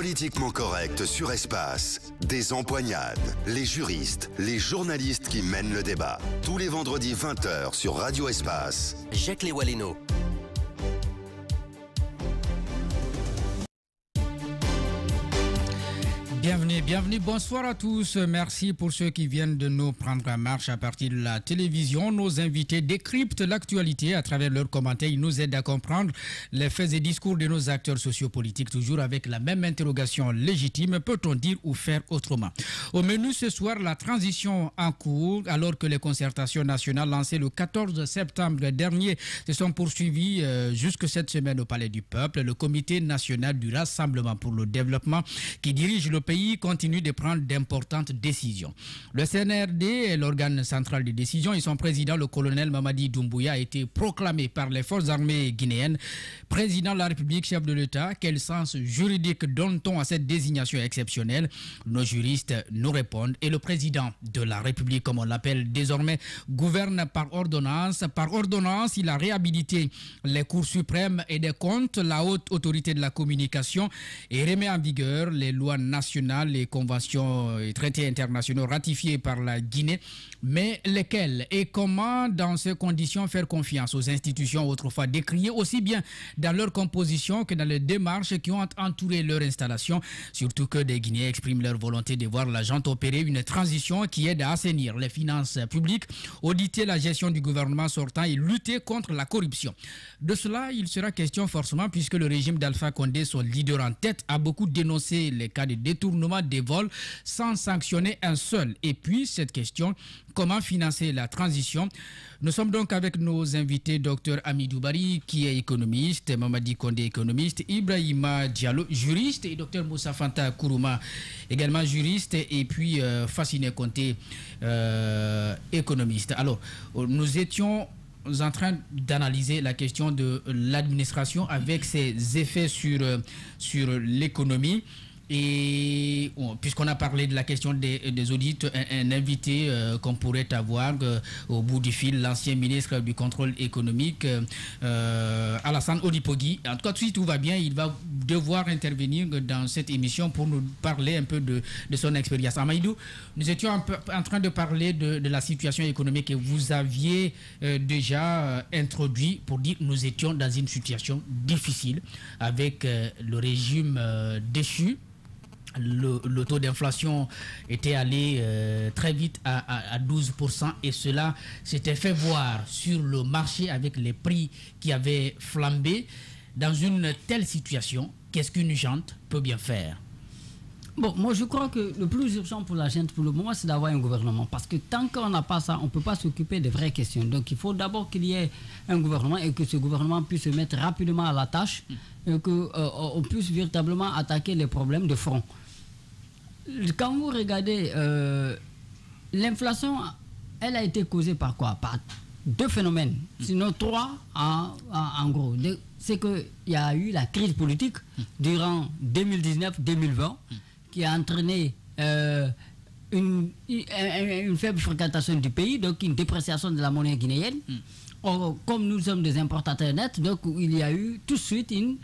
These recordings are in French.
Politiquement correct sur Espace. Des empoignades, les juristes, les journalistes qui mènent le débat. Tous les vendredis 20h sur Radio Espace. Jacques Lewaleno. Bienvenue, bonsoir à tous. Merci pour ceux qui viennent de nous prendre en marche à partir de la télévision. Nos invités décryptent l'actualité à travers leurs commentaires. Ils nous aident à comprendre les faits et discours de nos acteurs sociopolitiques, toujours avec la même interrogation légitime. Peut-on dire ou faire autrement? Au menu ce soir, la transition en cours, alors que les concertations nationales lancées le 14 septembre dernier se sont poursuivies jusque cette semaine au Palais du Peuple. Le Comité national du Rassemblement pour le développement qui dirige le pays continue de prendre d'importantes décisions. Le CNRD est l'organe central des décisions et son président, le colonel Mamadi Doumbouya, a été proclamé par les forces armées guinéennes président de la République, chef de l'État. Quel sens juridique donne-t-on à cette désignation exceptionnelle? Nos juristes nous répondent et le président de la République, comme on l'appelle désormais, gouverne par ordonnance. Par ordonnance, il a réhabilité les cours suprêmes et des comptes, la haute autorité de la communication et remet en vigueur les lois nationales, les conventions et traités internationaux ratifiés par la Guinée. Mais lesquels et comment, dans ces conditions, faire confiance aux institutions autrefois décriées, aussi bien dans leur composition que dans les démarches qui ont entouré leur installation, surtout que des Guinéens expriment leur volonté de voir la junte opérer une transition qui aide à assainir les finances publiques, auditer la gestion du gouvernement sortant et lutter contre la corruption. De cela, il sera question forcément puisque le régime d'Alpha Condé, son leader en tête, a beaucoup dénoncé les cas de détournement des vols sans sanctionner un seul. Et puis, cette question, comment financer la transition? Nous sommes donc avec nos invités, Dr Amidou Bari, qui est économiste, Mamadi Condé, économiste, Ibrahima Diallo, juriste, et Dr Moussa Fanta Kourouma, également juriste, et puis Fassine Conté, économiste. Alors, nous étions en train d'analyser la question de l'administration avec ses effets sur l'économie. Et puisqu'on a parlé de la question des audits, un invité qu'on pourrait avoir au bout du fil, l'ancien ministre du contrôle économique, Alassane Odipogui. En tout cas, si tout va bien, il va devoir intervenir dans cette émission pour nous parler un peu de son expérience. Amaïdou, nous étions en train de parler de la situation économique et vous aviez déjà introduit pour dire que nous étions dans une situation difficile avec le régime déchu. Le taux d'inflation était allé très vite à 12% et cela s'était fait voir sur le marché avec les prix qui avaient flambé. Dans une telle situation, qu'est-ce qu'une junte peut bien faire? Bon, moi je crois que le plus urgent pour la junte pour le moment, c'est d'avoir un gouvernement. Parce que tant qu'on n'a pas ça, on ne peut pas s'occuper des vraies questions. Donc il faut d'abord qu'il y ait un gouvernement et que ce gouvernement puisse se mettre rapidement à la tâche et qu'on puisse véritablement attaquer les problèmes de front. Quand vous regardez, l'inflation, elle a été causée par quoi? Par deux phénomènes, sinon trois en gros. C'est qu'il y a eu la crise politique durant 2019-2020 qui a entraîné une faible fréquentation du pays, donc une dépréciation de la monnaie guinéenne. Or, comme nous sommes des importateurs nets, donc il y a eu tout de suite une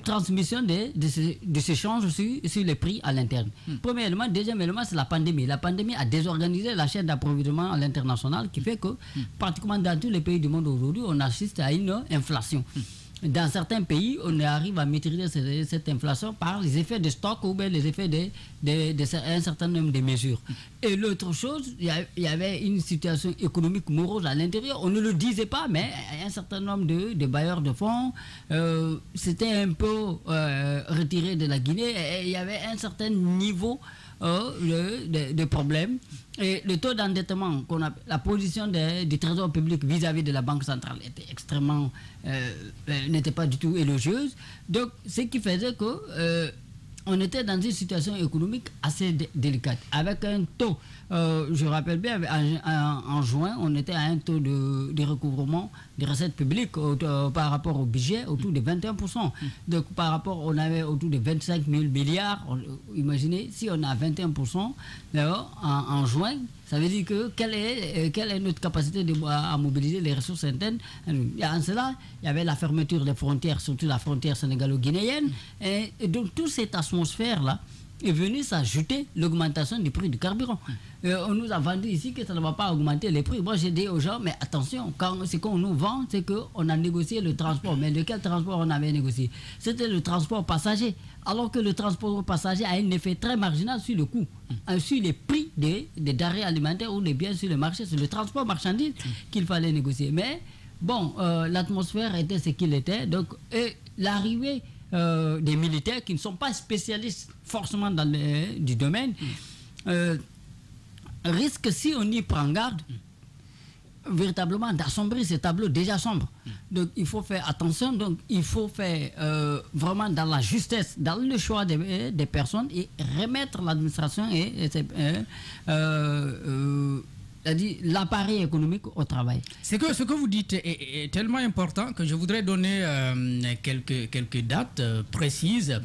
transmission de ces changes sur les prix à l'interne. Premier élément. Deuxième élément, c'est la pandémie. La pandémie a désorganisé la chaîne d'approvisionnement à l'international qui fait que pratiquement dans tous les pays du monde aujourd'hui, on assiste à une inflation. Dans certains pays, on arrive à maîtriser cette inflation par les effets de stock ou bien les effets d'un certain nombre de mesures. Et l'autre chose, il y avait une situation économique morose à l'intérieur. On ne le disait pas, mais un certain nombre de bailleurs de fonds s'étaient un peu retirés de la Guinée et il y avait un certain niveau de problèmes. Et le taux d'endettement, la position du trésor public vis-à-vis de la Banque centrale était extrêmement, n'était pas du tout élogieuse. Donc, ce qui faisait que on était dans une situation économique assez délicate. Avec un taux, je rappelle bien, en juin, on était à un taux de recouvrement des recettes publiques par rapport au budget autour de 21%. Donc par rapport, on avait autour de 25 000 milliards. Imaginez, si on a 21% en juin, Ça veut dire que quelle est notre capacité à mobiliser les ressources internes. Et en cela, il y avait la fermeture des frontières, surtout la frontière sénégalo-guinéenne. Et donc toute cette atmosphère-là est venue s'ajouter l'augmentation du prix du carburant. On nous a vendu ici que ça ne va pas augmenter les prix. Moi, j'ai dit aux gens, mais attention, ce qu'on nous vend, c'est qu'on a négocié le transport. Mais de quel transport on avait négocié? C'était le transport passager. Alors que le transport passager a un effet très marginal sur le coût, sur les prix des denrées alimentaires ou des biens sur le marché. C'est le transport marchandise qu'il fallait négocier. Mais bon, l'atmosphère était ce qu'il était. Donc, l'arrivée des militaires qui ne sont pas spécialistes forcément dans du domaine risque, si on y prend garde, véritablement d'assombrir ce tableau déjà sombre. Donc il faut faire attention, donc il faut faire vraiment dans la justesse, dans le choix des personnes et remettre l'administration et c'est-à-dire l'appareil économique au travail. Ce que vous dites est tellement important que je voudrais donner quelques dates précises,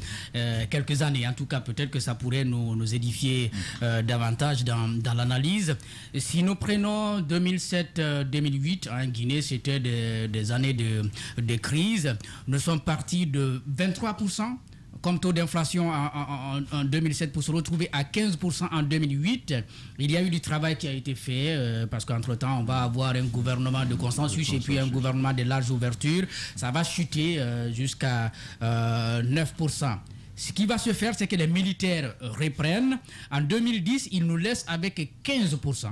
quelques années en tout cas, peut-être que ça pourrait nous édifier davantage dans l'analyse. Si nous prenons 2007-2008, en Guinée, c'était des années de crise. Nous sommes partis de 23% comme taux d'inflation en 2007 pour se retrouver à 15% en 2008. Il y a eu du travail qui a été fait parce qu'entre-temps, on va avoir un gouvernement de consensus et puis un gouvernement de large ouverture. Ça va chuter jusqu'à 9%. Ce qui va se faire, c'est que les militaires reprennent. En 2010, ils nous laissent avec 15%.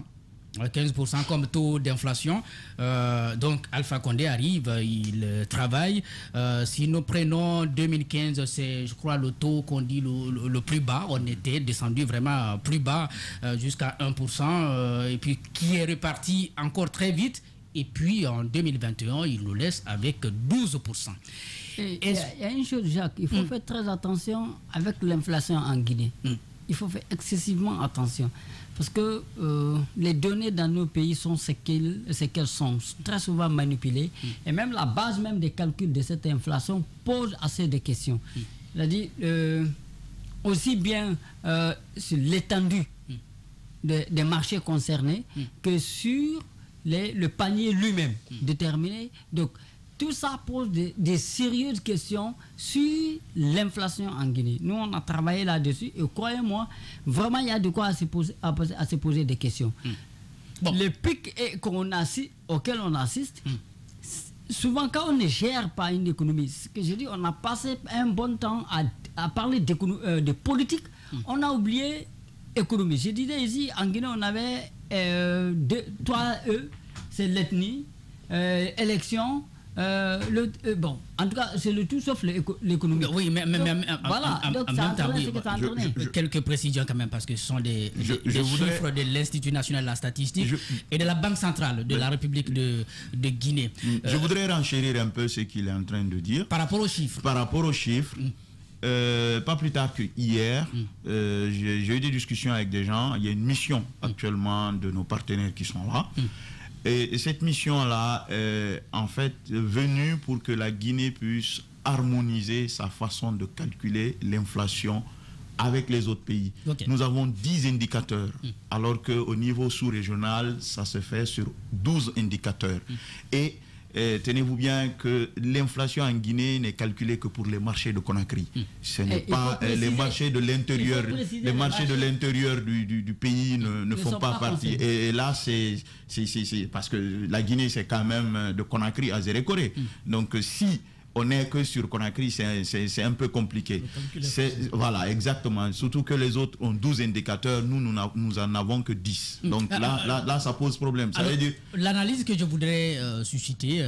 15% comme taux d'inflation. Donc Alpha Condé arrive, il travaille. Si nous prenons 2015, c'est je crois le taux qu'on dit le plus bas. On était descendu vraiment plus bas jusqu'à 1%, et puis qui est reparti encore très vite. Et puis en 2021, il nous laisse avec 12%. Il y a une chose, Jacques, il faut faire très attention avec l'inflation en Guinée. Il faut faire excessivement attention. Parce que les données dans nos pays sont ce qu'elles sont, très souvent manipulées. Et même la base même des calculs de cette inflation pose assez de questions. C'est-à-dire, aussi bien sur l'étendue des marchés concernés que sur le panier lui-même déterminé. Donc, tout ça pose des sérieuses questions sur l'inflation en Guinée. Nous, on a travaillé là-dessus et croyez-moi, vraiment, il y a de quoi à se poser des questions. Bon. Le pic auquel on assiste, souvent quand on ne gère pas une économie, ce que je dis, on a passé un bon temps à parler de politique, on a oublié économie. Je disais ici, en Guinée, on avait 3 E, c'est l'ethnie, élection. Bon, en tout cas, c'est le tout sauf l'économie. Oui, mais voilà, donc ça a entraîné ce que ça a entraîné. Quelques précisions quand même, parce que ce sont des chiffres de l'Institut national de la statistique et de la Banque centrale de la République de Guinée. Je voudrais renchérir un peu ce qu'il est en train de dire. Par rapport aux chiffres. Par rapport aux chiffres. Pas plus tard que hier, j'ai eu des discussions avec des gens. Il y a une mission actuellement de nos partenaires qui sont là. Et cette mission-là est en fait venue pour que la Guinée puisse harmoniser sa façon de calculer l'inflation avec les autres pays. Okay. Nous avons 10 indicateurs, alors qu'au niveau sous-régional, ça se fait sur 12 indicateurs. Et tenez-vous bien que l'inflation en Guinée n'est calculée que pour les marchés de Conakry. Ce n'est pas les marchés de l'intérieur. Les marchés de l'intérieur du pays ne font pas partie. Et là, c'est parce que la Guinée, c'est quand même de Conakry à Zérékoré. Donc, si on n'est que sur Conakry, c'est un peu compliqué. Voilà, exactement. Surtout que les autres ont 12 indicateurs, nous en avons que 10. Donc là, ça pose problème. Ça veut dire... L'analyse que je voudrais susciter,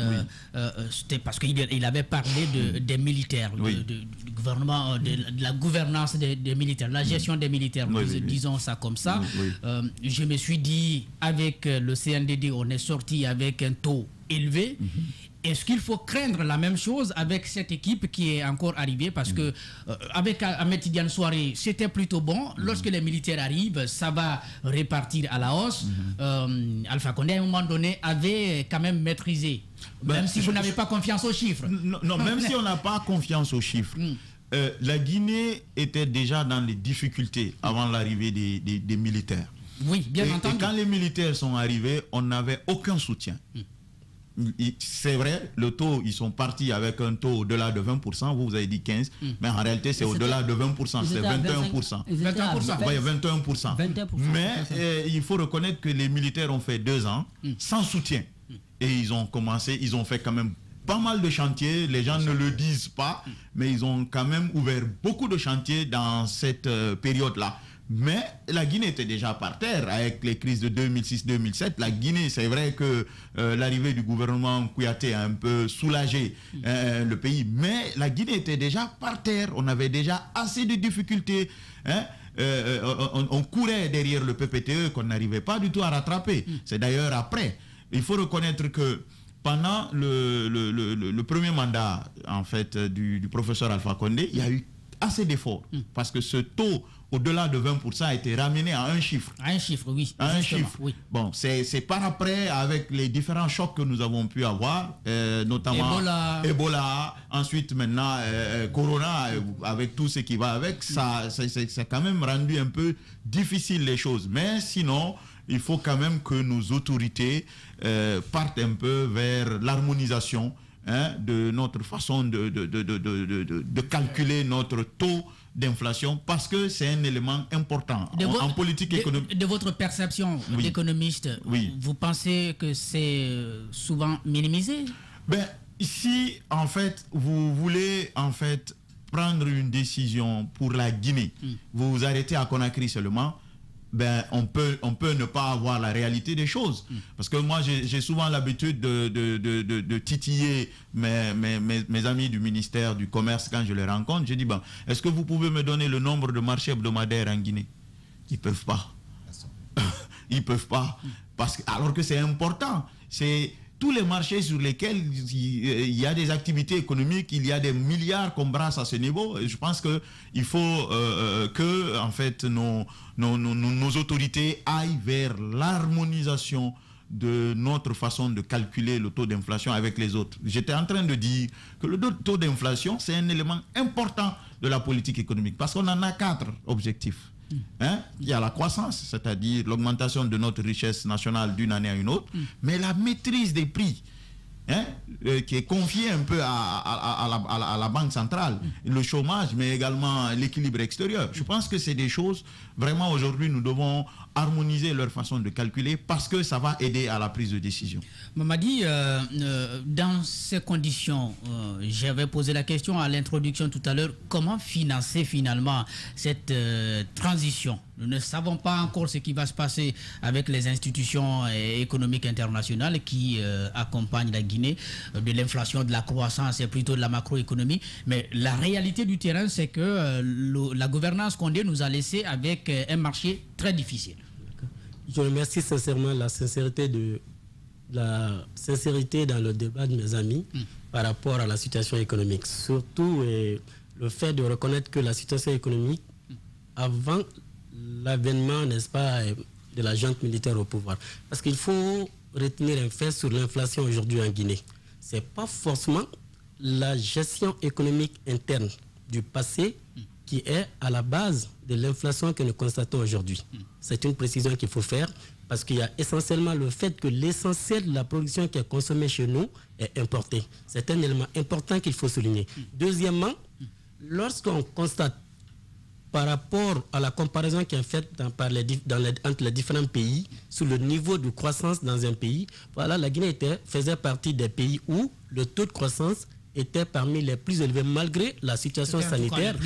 c'était parce qu'il avait parlé des militaires, du gouvernement, de la gouvernance des militaires, la gestion des militaires, disons ça comme ça. Je me suis dit, avec le CNDD, on est sorti avec un taux élevé. Est-ce qu'il faut craindre la même chose avec cette équipe qui est encore arrivée? Parce que avec Ahmed Tidiane Souaré, c'était plutôt bon. Lorsque les militaires arrivent, ça va repartir à la hausse. Alpha Condé, à un moment donné, avait quand même maîtrisé. Même si vous n'avez pas confiance aux chiffres. Non, même si on n'a pas confiance aux chiffres. La Guinée était déjà dans les difficultés avant l'arrivée des militaires. Oui, bien entendu. Et quand les militaires sont arrivés, on n'avait aucun soutien. C'est vrai, le taux, ils sont partis avec un taux au-delà de 20%, vous avez dit 15%, mais en réalité c'est au-delà de 20%, c'est 21%. 21%. Oui, 21%. Mais il faut reconnaître que les militaires ont fait 2 ans sans soutien. Et ils ont fait quand même pas mal de chantiers, les gens ne le disent pas, mais ils ont quand même ouvert beaucoup de chantiers dans cette période-là. Mais la Guinée était déjà par terre avec les crises de 2006-2007. La Guinée, c'est vrai que l'arrivée du gouvernement Kouyaté a un peu soulagé le pays. Mais la Guinée était déjà par terre. On avait déjà assez de difficultés. On courait derrière le PPTE qu'on n'arrivait pas du tout à rattraper. C'est d'ailleurs après. Il faut reconnaître que pendant le premier mandat en fait, du professeur Alpha Condé, il y a eu assez d'efforts. Parce que ce taux au-delà de 20% a été ramené à un chiffre. À un chiffre, oui. À un chiffre. Oui. Bon, c'est par après, avec les différents chocs que nous avons pu avoir, notamment Ebola, ensuite maintenant Corona, avec tout ce qui va avec, ça a quand même rendu un peu difficile les choses. Mais sinon, il faut quand même que nos autorités partent un peu vers l'harmonisation de notre façon de calculer notre taux d'inflation, parce que c'est un élément important en politique économique. De votre perception d'économiste, vous pensez que c'est souvent minimisé? Ben, si en fait vous voulez en fait prendre une décision pour la Guinée, vous vous arrêtez à Conakry seulement, ben, on peut ne pas avoir la réalité des choses. Parce que moi, j'ai souvent l'habitude de titiller mes amis du ministère du Commerce quand je les rencontre. Je dis, bon, est-ce que vous pouvez me donner le nombre de marchés hebdomadaires en Guinée? Ils ne peuvent pas. Ils ne peuvent pas. Alors que c'est important. C'est tous les marchés sur lesquels il y a des activités économiques, il y a des milliards qu'on brasse à ce niveau. Et je pense qu'il faut que en fait, nos autorités aillent vers l'harmonisation de notre façon de calculer le taux d'inflation avec les autres. J'étais en train de dire que le taux d'inflation, c'est un élément important de la politique économique, parce qu'on en a 4 objectifs. Il y a la croissance, c'est-à-dire l'augmentation de notre richesse nationale d'une année à une autre, mais la maîtrise des prix, qui est confiée un peu à la Banque centrale, le chômage, mais également l'équilibre extérieur. Je pense que c'est des choses, vraiment aujourd'hui, nous devons harmoniser leur façon de calculer, parce que ça va aider à la prise de décision. Mamadi, dans ces conditions, j'avais posé la question à l'introduction tout à l'heure, comment financer finalement cette transition? Nous ne savons pas encore ce qui va se passer avec les institutions économiques internationales qui accompagnent la Guinée, de l'inflation, de la croissance et plutôt de la macroéconomie. Mais la réalité du terrain, c'est que la gouvernance Condé nous a laissé avec un marché très difficile. Je remercie sincèrement la sincérité dans le débat de mes amis par rapport à la situation économique. Surtout le fait de reconnaître que la situation économique, avant l'avènement, n'est-ce pas, de la junte militaire au pouvoir. Parce qu'il faut retenir un fait sur l'inflation aujourd'hui en Guinée. Ce n'est pas forcément la gestion économique interne du passé qui est à la base de l'inflation que nous constatons aujourd'hui. C'est une précision qu'il faut faire, parce qu'il y a essentiellement le fait que l'essentiel de la production qui est consommée chez nous est importé. C'est un élément important qu'il faut souligner. Deuxièmement, lorsqu'on constate par rapport à la comparaison qui est faite entre les différents pays sur le niveau de croissance dans un pays, voilà, la Guinée faisait partie des pays où le taux de croissance était parmi les plus élevés malgré la situation sanitaire.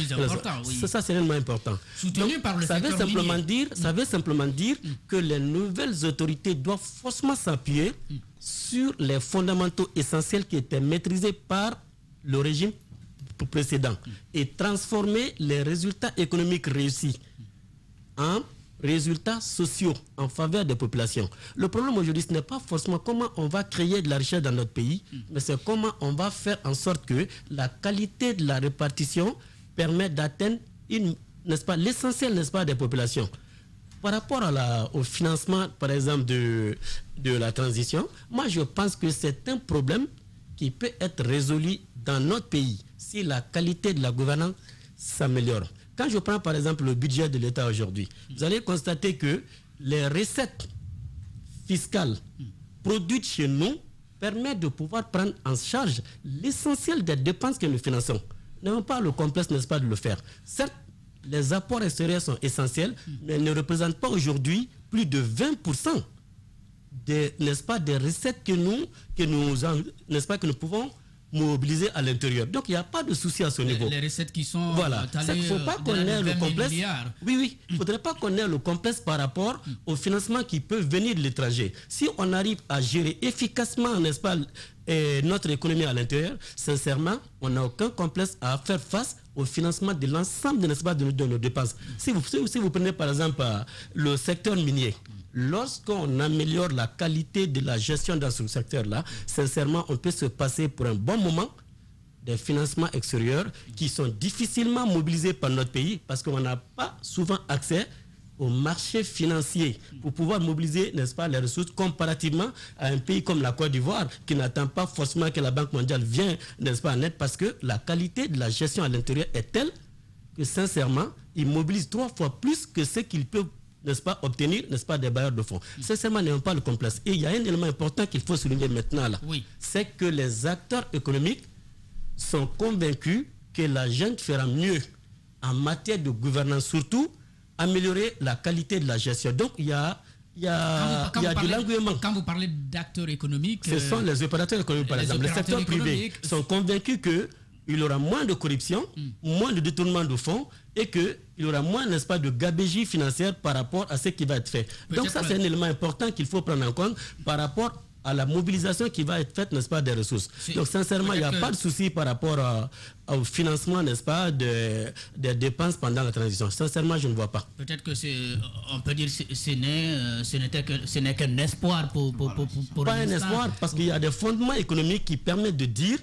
Ça, c'est vraiment important. Soutenu par le secteur minier. Ça veut simplement dire que les nouvelles autorités doivent forcément s'appuyer sur les fondamentaux essentiels qui étaient maîtrisés par le régime précédent et transformer les résultats économiques réussis en résultats sociaux en faveur des populations. Le problème aujourd'hui, ce n'est pas forcément comment on va créer de la richesse dans notre pays, mais c'est comment on va faire en sorte que la qualité de la répartition permet d'atteindre l'essentiel, n'est-ce pas, des populations. Par rapport au financement, par exemple, de la transition, moi je pense que c'est un problème qui peut être résolu dans notre pays si la qualité de la gouvernance s'améliore. Quand je prends par exemple le budget de l'État aujourd'hui, vous allez constater que les recettes fiscales produites chez nous permettent de pouvoir prendre en charge l'essentiel des dépenses que nous finançons. Nous n'avons pas le complexe, n'est-ce pas, de le faire. Certes, les apports extérieurs sont essentiels, mais ils ne représentent pas aujourd'hui plus de 20% n'est-ce pas, des recettes que nous pouvons mobiliser à l'intérieur. Donc il n'y a pas de souci à ce niveau. Les recettes qui sont voilà. Il ne faut pas qu'on ait le complexe. Oui, il ne faudrait pas qu'on ait le complexe par rapport au financement qui peut venir de l'étranger. Si on arrive à gérer efficacement, n'est-ce pas, notre économie à l'intérieur, sincèrement, on n'a aucun complexe à faire face au financement de l'ensemble, n'est-ce pas, de nos dépenses. Si vous prenez par exemple le secteur minier, lorsqu'on améliore la qualité de la gestion dans ce secteur-là, sincèrement, on peut se passer pour un bon moment des financements extérieurs qui sont difficilement mobilisés par notre pays parce qu'on n'a pas souvent accès au marché financier pour pouvoir mobiliser, n'est-ce pas, les ressources comparativement à un pays comme la Côte d'Ivoire qui n'attend pas forcément que la Banque mondiale vienne, n'est-ce pas, en aide parce que la qualité de la gestion à l'intérieur est telle que sincèrement, il mobilise 3 fois plus que ce qu'il peut, n'est-ce pas, obtenir, n'est-ce pas, des bailleurs de fonds. Sincèrement, n'ayons pas le complexe. Et il y a un élément important qu'il faut souligner maintenant là. Oui. C'est que les acteurs économiques sont convaincus que la junte fera mieux en matière de gouvernance, surtout améliorer la qualité de la gestion. Donc il y a de l'engouement. Quand vous parlez d'acteurs économiques, ce sont les opérateurs économiques, par exemple. Les secteurs privés sont convaincus que il y aura moins de corruption, moins de détournement de fonds et qu'il y aura moins, n'est-ce pas, de gabegie financière par rapport à ce qui va être fait. Donc ça, c'est un élément important qu'il faut prendre en compte par rapport à la mobilisation qui va être faite, n'est-ce pas, des ressources. Donc sincèrement, il n'y a pas de souci par rapport au financement, n'est-ce pas, des dépenses pendant la transition. Sincèrement, je ne vois pas. Peut-être que on peut dire que ce n'est qu'un espoir pour pas un espoir, parce qu'il y a des fondements économiques qui permettent de dire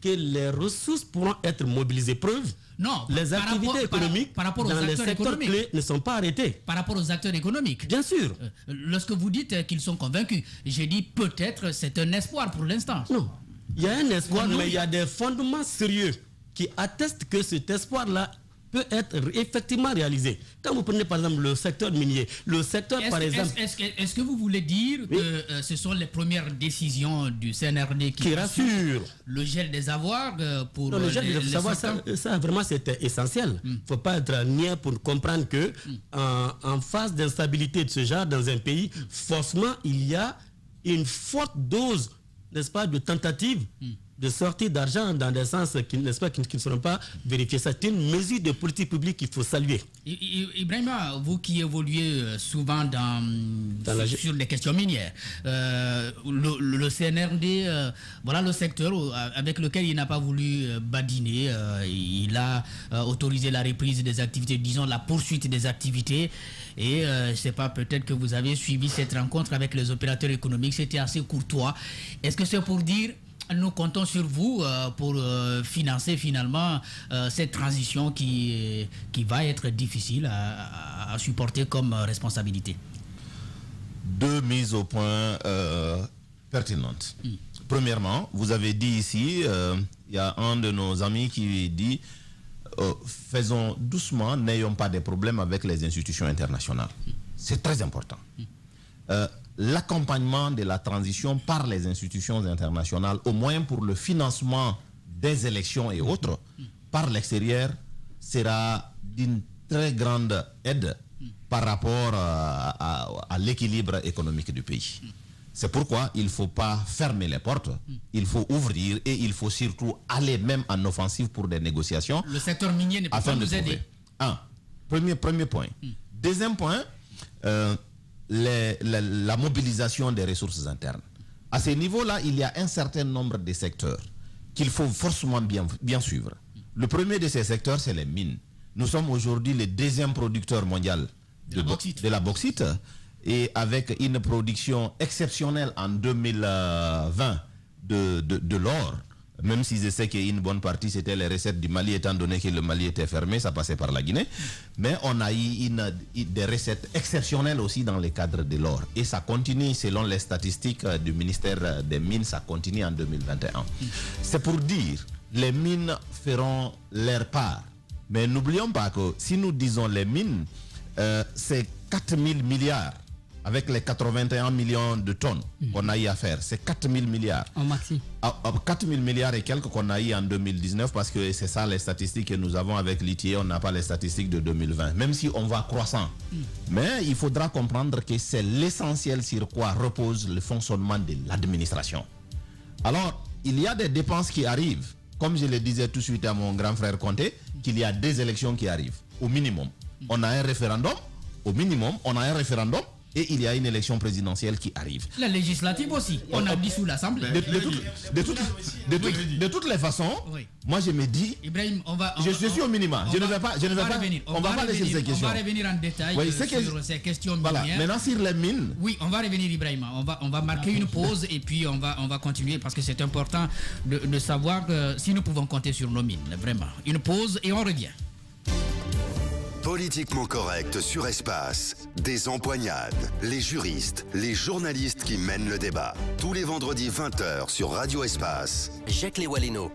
que les ressources pourront être mobilisées. Preuve, non, les activités économiques dans les secteurs clés ne sont pas arrêtées. Par rapport aux acteurs économiques. Bien sûr. Lorsque vous dites qu'ils sont convaincus, j'ai dit peut-être c'est un espoir pour l'instant. Non, il y a un espoir, mais il y a des fondements sérieux qui attestent que cet espoir-là peut être effectivement réalisé. Quand vous prenez par exemple le secteur minier, le secteur par exemple... Est-ce que vous voulez dire que ce sont les premières décisions du CNRD qui rassurent le gel des avoirs pour... Non, le gel des avoirs, ça vraiment c'était essentiel. Il ne faut pas être niais pour comprendre que en phase d'instabilité de ce genre dans un pays, forcément il y a une forte dose, n'est-ce pas, de tentatives de sortir d'argent dans des sens qui, n'est-ce pas, qui ne seront pas vérifiés. C'est une mesure de politique publique qu'il faut saluer. Ibrahima, vous qui évoluez souvent sur les questions minières, le CNRD, voilà le secteur avec lequel il n'a pas voulu badiner. Il a autorisé la reprise des activités, disons la poursuite des activités. Et je ne sais pas, peut-être que vous avez suivi cette rencontre avec les opérateurs économiques. C'était assez courtois. Est-ce que c'est pour dire... Nous comptons sur vous pour financer finalement cette transition qui va être difficile à supporter comme responsabilité. 2 mises au point pertinentes. Premièrement, vous avez dit ici, il y a un de nos amis qui dit faisons doucement, n'ayons pas de problèmes avec les institutions internationales. C'est très important. L'accompagnement de la transition par les institutions internationales, au moins pour le financement des élections et autres, par l'extérieur, sera d'une très grande aide par rapport à l'équilibre économique du pays. C'est pourquoi il ne faut pas fermer les portes, il faut ouvrir et il faut surtout aller même en offensive pour des négociations. Le secteur minier ne peut pas nous aider. Premier point. Deuxième point, la mobilisation des ressources internes. À ce niveau-là, il y a un certain nombre de secteurs qu'il faut forcément bien suivre. Le premier de ces secteurs, c'est les mines. Nous sommes aujourd'hui le 2e producteur mondial de la bauxite et avec une production exceptionnelle en 2020 de l'or. Même si je sais qu'une bonne partie, c'était les recettes du Mali, étant donné que le Mali était fermé, ça passait par la Guinée. Mais on a eu des recettes exceptionnelles aussi dans le cadre de l'or. Et ça continue, selon les statistiques du ministère des Mines, ça continue en 2021. C'est pour dire, les mines feront leur part. Mais n'oublions pas que si nous disons les mines, c'est 4 000 milliards avec les 81 millions de tonnes qu'on a eu à faire, c'est 4 000 milliards. En maxi. 4 000 milliards et quelques qu'on a eu en 2019, parce que c'est ça les statistiques que nous avons avec l'ITIE, on n'a pas les statistiques de 2020, même si on va croissant. Mais il faudra comprendre que c'est l'essentiel sur quoi repose le fonctionnement de l'administration. Alors, il y a des dépenses qui arrivent. Comme je le disais tout de suite à mon grand frère Conté, qu'il y a des élections qui arrivent, au minimum. On a un référendum, au minimum, on a un référendum, et il y a une élection présidentielle qui arrive. La législative aussi, on a dissous l'Assemblée. De toutes les façons, oui. Moi je me dis, Ibrahim, je suis au minimum. Je ne vais pas, on va pas laisser ces questions. On va revenir en détail sur ces questions minières. Voilà, maintenant sur les mines. Oui, on va revenir Ibrahim. On va marquer une pause et puis on va continuer parce que c'est important de savoir si nous pouvons compter sur nos mines, vraiment. Une pause et on revient. Politiquement correct sur Espace. Des empoignades. Les juristes, les journalistes qui mènent le débat. Tous les vendredis 20h sur Radio Espace. Jacques Léwaleno.